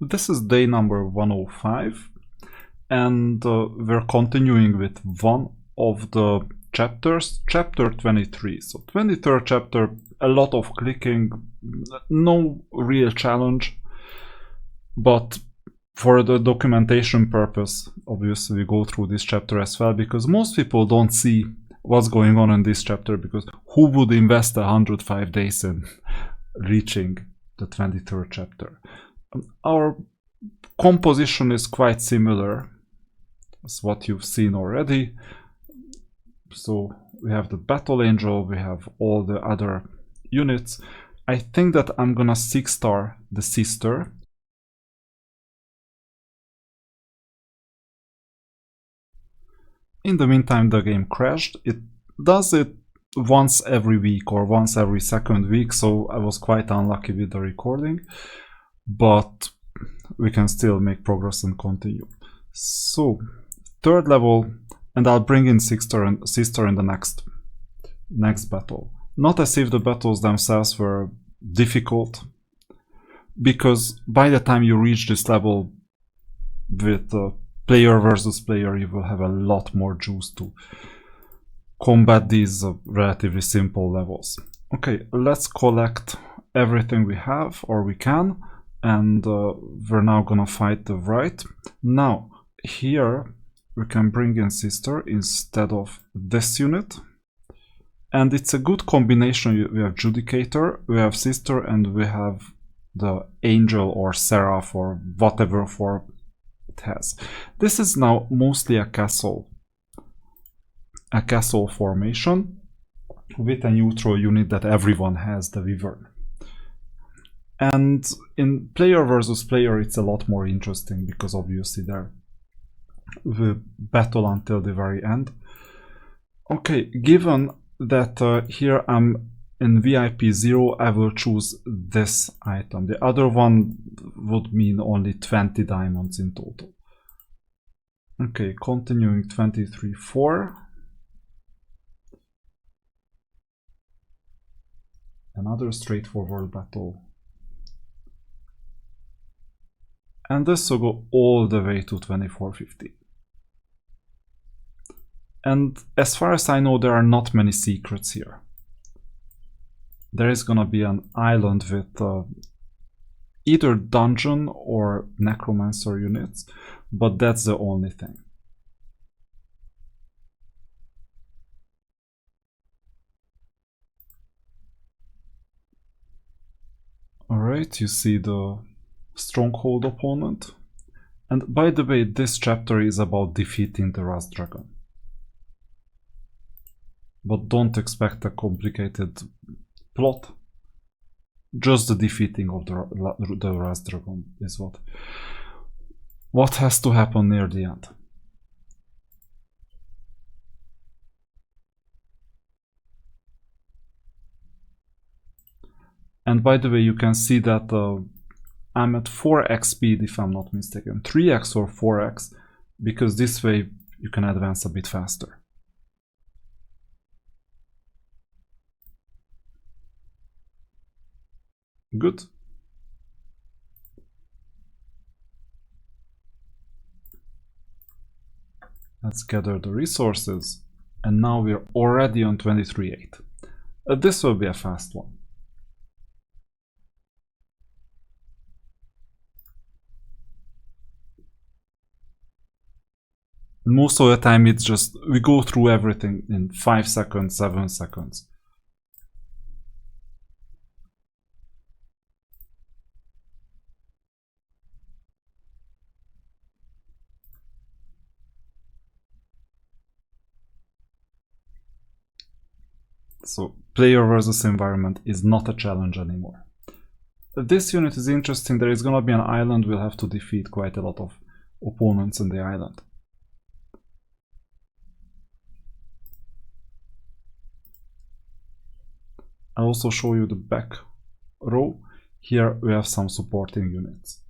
This is day number 105, and we're continuing with one of the chapters, chapter 23. So 23rd chapter, a lot of clicking, no real challenge, but for the documentation purpose, obviously we go through this chapter as well, because most people don't see what's going on in this chapter, because who would invest 105 days in reaching the 23rd chapter? Our composition is quite similar as what you've seen already. So we have the Battle Angel, we have all the other units. I think that I'm gonna 6-star the Sister. In the meantime, the game crashed. It does it once every week or once every second week, so I was quite unlucky with the recording, but we can still make progress and continue. So 3rd level, and I'll bring in Sister in the next battle. Not as if the battles themselves were difficult, because by the time you reach this level with player versus player, you will have a lot more juice to combat these relatively simple levels. Okay, let's collect everything we have, or we can, and we're now gonna fight the right. Now, here we can bring in Sister instead of this unit, and it's a good combination. We have Judicator, we have Sister, and we have the Angel or Seraph or whatever form it has. This is now mostly a castle formation with a neutral unit that everyone has, the Wyvern. And in player versus player, it's a lot more interesting, because obviously we battle until the very end. Okay, given that here I'm in VIP 0, I will choose this item. The other one would mean only 20 diamonds in total. Okay, continuing 23-4. Another straightforward battle. And this will go all the way to 24-50. And as far as I know, there are not many secrets here. There is gonna be an island with either dungeon or necromancer units, but that's the only thing. Alright, you see the stronghold opponent. And by the way, this chapter is about defeating the Rust Dragon. But don't expect a complicated plot. Just the defeating of the Rust Dragon is what has to happen near the end. And by the way, you can see that I'm at 4x speed, if I'm not mistaken. 3x or 4x, because this way you can advance a bit faster. Good. Let's gather the resources, and now we're already on 23-8. This will be a fast one. Most of the time it's just, we go through everything in 5 seconds, 7 seconds. So player versus environment is not a challenge anymore. This unit is interesting. There is gonna be an island. We'll have to defeat quite a lot of opponents in the island. I'll also show you the back row. Here we have some supporting units.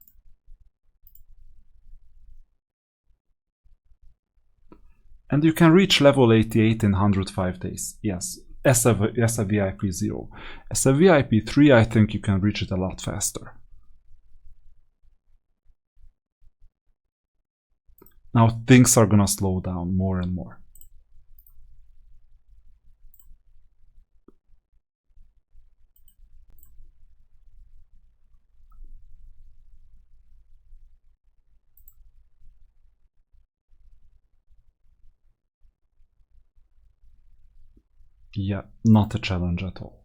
And you can reach level 88 in 105 days. Yes, as a VIP 0. As a VIP 3, I think you can reach it a lot faster. Now things are gonna slow down more and more. Yeah, not a challenge at all.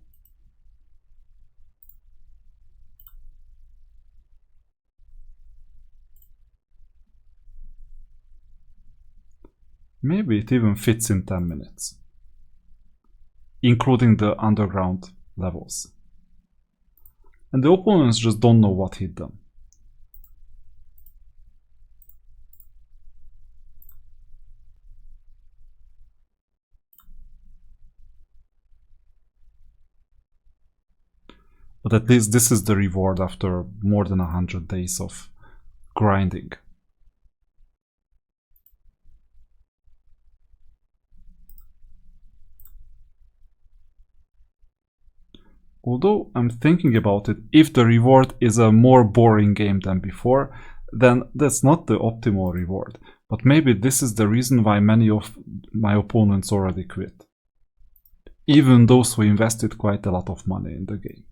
Maybe it even fits in 10 minutes, including the underground levels. And the opponents just don't know what hit them. But at least this is the reward after more than 100 days of grinding. Although I'm thinking about it, if the reward is a more boring game than before, then that's not the optimal reward. But maybe this is the reason why many of my opponents already quit. Even those who invested quite a lot of money in the game.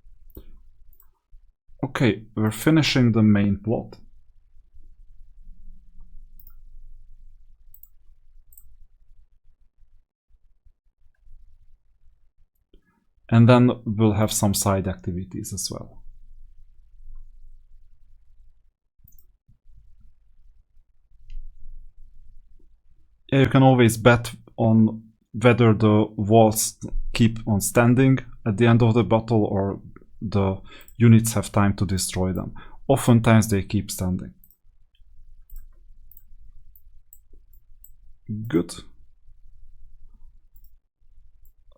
Okay, we're finishing the main plot. And then we'll have some side activities as well. Yeah, you can always bet on whether the walls keep on standing at the end of the battle or the units have time to destroy them. Oftentimes they keep standing. Good.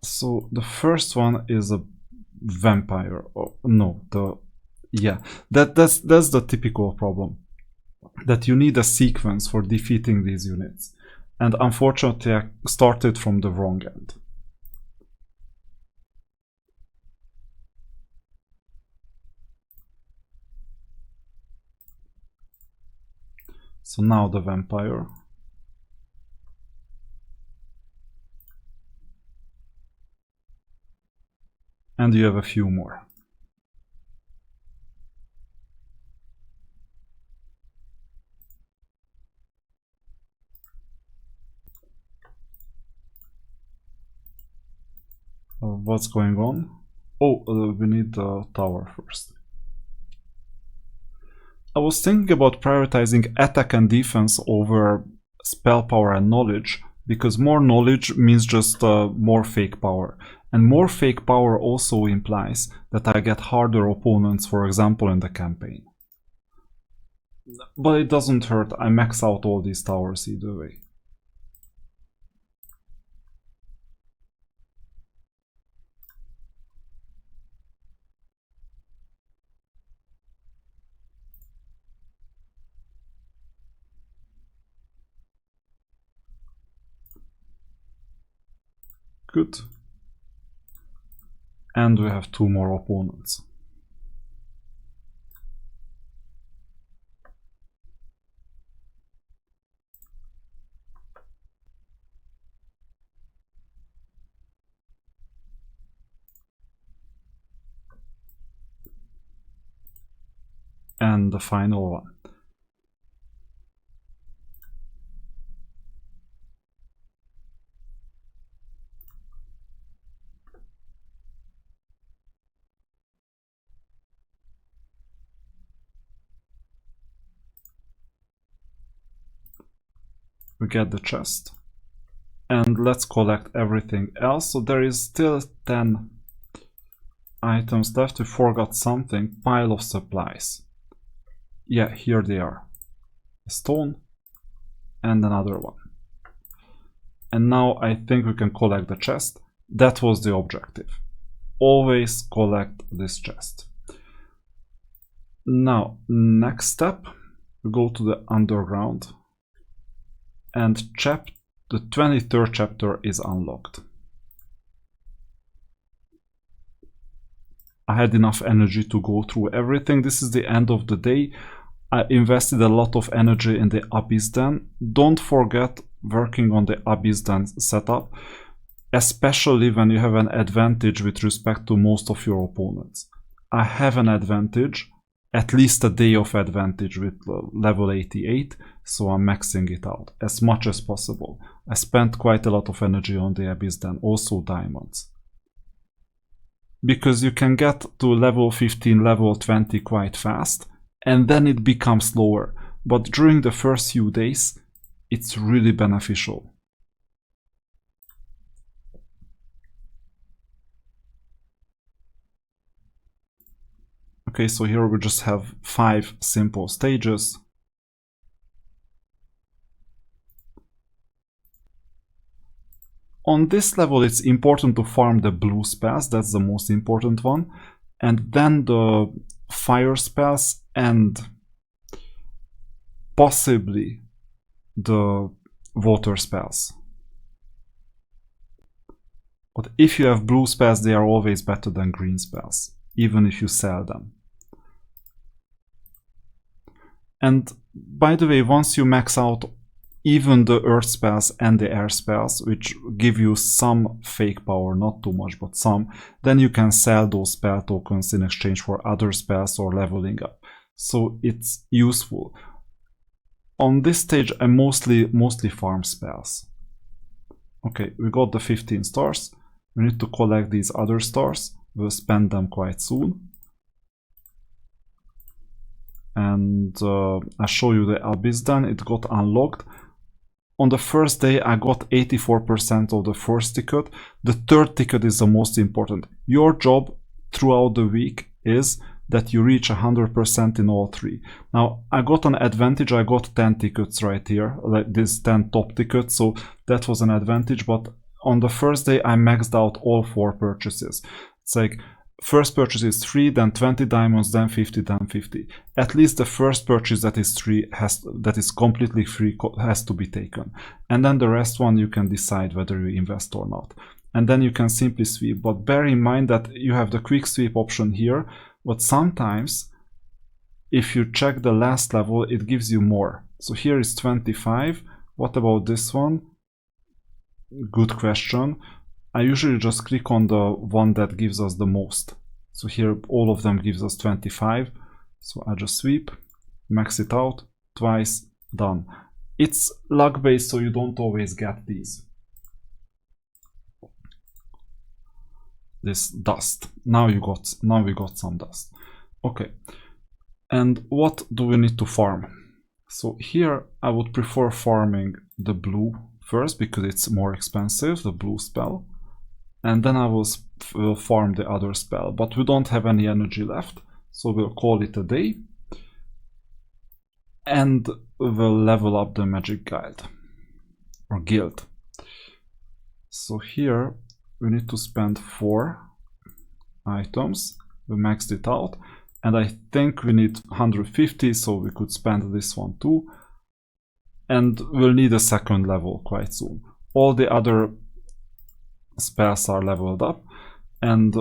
So the first one is a vampire. Oh, no, that's the typical problem. That you need a sequence for defeating these units. And unfortunately I started from the wrong end. So now the vampire. And you have a few more. What's going on? Oh, we need the tower first. I was thinking about prioritizing attack and defense over spell power and knowledge, because more knowledge means just more fake power. And more fake power also implies that I get harder opponents, for example, in the campaign. But it doesn't hurt, I max out all these towers either way. Good. And we have two more opponents. And the final one. We get the chest. And let's collect everything else. So there is still 10 items left. We forgot something. Pile of supplies. Yeah, here they are. A stone and another one. And now I think we can collect the chest. That was the objective. Always collect this chest. Now, next step, we go to the underground. And the 23rd chapter is unlocked. I had enough energy to go through everything. This is the end of the day. I invested a lot of energy in the Abyss Den. Don't forget working on the Abyss Den setup, especially when you have an advantage with respect to most of your opponents. I have an advantage, at least a day of advantage with level 88, so I'm maxing it out as much as possible. I spent quite a lot of energy on the Abyss Den, also diamonds. Because you can get to level 15, level 20 quite fast, and then it becomes slower. But during the first few days, it's really beneficial. Okay, so here we just have 5 simple stages. On this level, it's important to farm the blue spells, that's the most important one, and then the fire spells and possibly the water spells. But if you have blue spells, they are always better than green spells, even if you sell them. And by the way, once you max out even the earth spells and the air spells, which give you some fake power, not too much, but some, then you can sell those spell tokens in exchange for other spells or leveling up. So it's useful. On this stage, I mostly farm spells. Okay, we got the 15 stars. We need to collect these other stars. We'll spend them quite soon. And I show you the Abyss Den. It got unlocked. On the first day, I got 84% of the first ticket. The third ticket is the most important. Your job throughout the week is that you reach 100% in all 3. Now, I got an advantage. I got 10 tickets right here, like this 10 top tickets, so that was an advantage. But on the first day, I maxed out all 4 purchases. It's like, first purchase is 3, then 20 diamonds, then 50, then 50. At least the first purchase that is 3 that is completely free has to be taken. And then the rest one you can decide whether you invest or not. And then you can simply sweep. But bear in mind that you have the quick sweep option here, but sometimes if you check the last level, it gives you more. So here is 25. What about this one? Good question. I usually just click on the one that gives us the most. So here all of them gives us 25. So I just sweep, max it out, twice, done. It's luck based, so you don't always get these. This dust. Now we got some dust. Okay. And what do we need to farm? So here I would prefer farming the blue first because it's more expensive, the blue spell. And then I will farm the other spell, but we don't have any energy left, so we'll call it a day. And we'll level up the magic guild or guild. So here we need to spend 4 items. We maxed it out, and I think we need 150, so we could spend this one too. And we'll need a second level quite soon. All the other spells are leveled up, and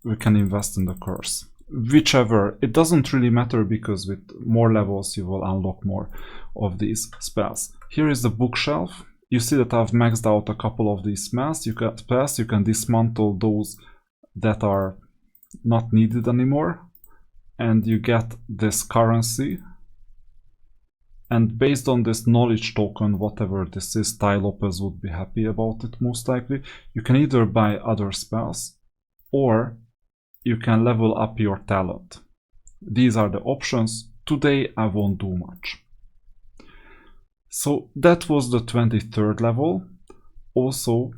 we can invest in the curse. Whichever, it doesn't really matter because with more levels you will unlock more of these spells. Here is the bookshelf. You see that I've maxed out a couple of these spells. You can dismantle those that are not needed anymore, and you get this currency. And based on this knowledge token, whatever this is, Ty Lopez would be happy about it most likely. You can either buy other spells or you can level up your talent. These are the options. Today I won't do much. So that was the 23rd level. Also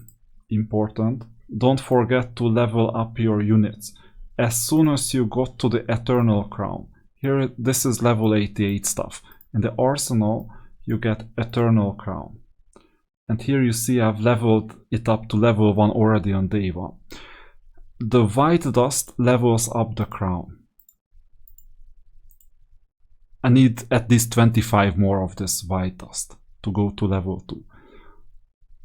important, don't forget to level up your units. As soon as you got to the Eternal Crown, here this is level 88 stuff. In the arsenal, you get Eternal Crown. And here you see I've leveled it up to level 1 already on day 1. The white dust levels up the crown. I need at least 25 more of this white dust to go to level 2.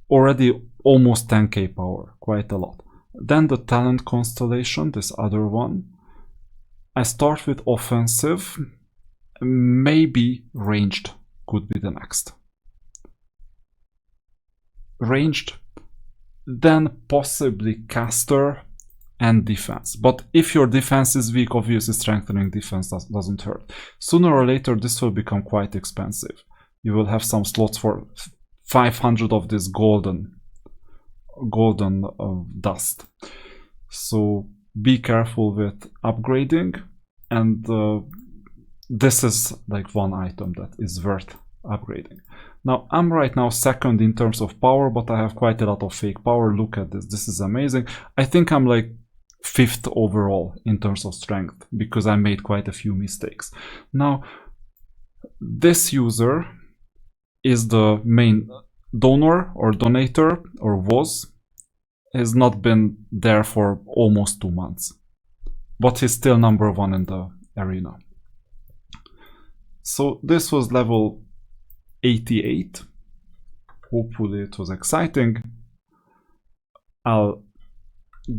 Already almost 10k power, quite a lot. Then the talent constellation, this other one. I start with offensive. maybe ranged could be the next. Ranged, then possibly caster and defense. But if your defense is weak, obviously strengthening defense doesn't hurt. Sooner or later, this will become quite expensive. You will have some slots for 500 of this golden dust. So be careful with upgrading, and this is like one item that is worth upgrading. Now, I'm right now second in terms of power, but I have quite a lot of fake power. Look at this. This is amazing. I think I'm like 5th overall in terms of strength because I made quite a few mistakes. Now, this user is the main donor or donator, or was. Has not been there for almost 2 months, but he's still number 1 in the arena. So this was level 88. Hopefully it was exciting. I'll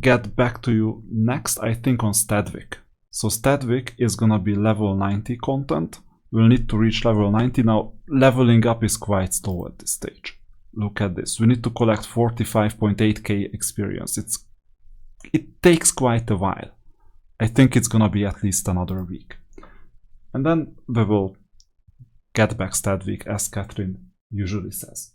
get back to you next, I think, on Stadvik. So Stadvik is gonna be level 90 content. We'll need to reach level 90. Now, leveling up is quite slow at this stage. Look at this. We need to collect 45.8k experience. It takes quite a while. I think it's gonna be at least another week. And then we will get back Stadvik, as Catherine usually says.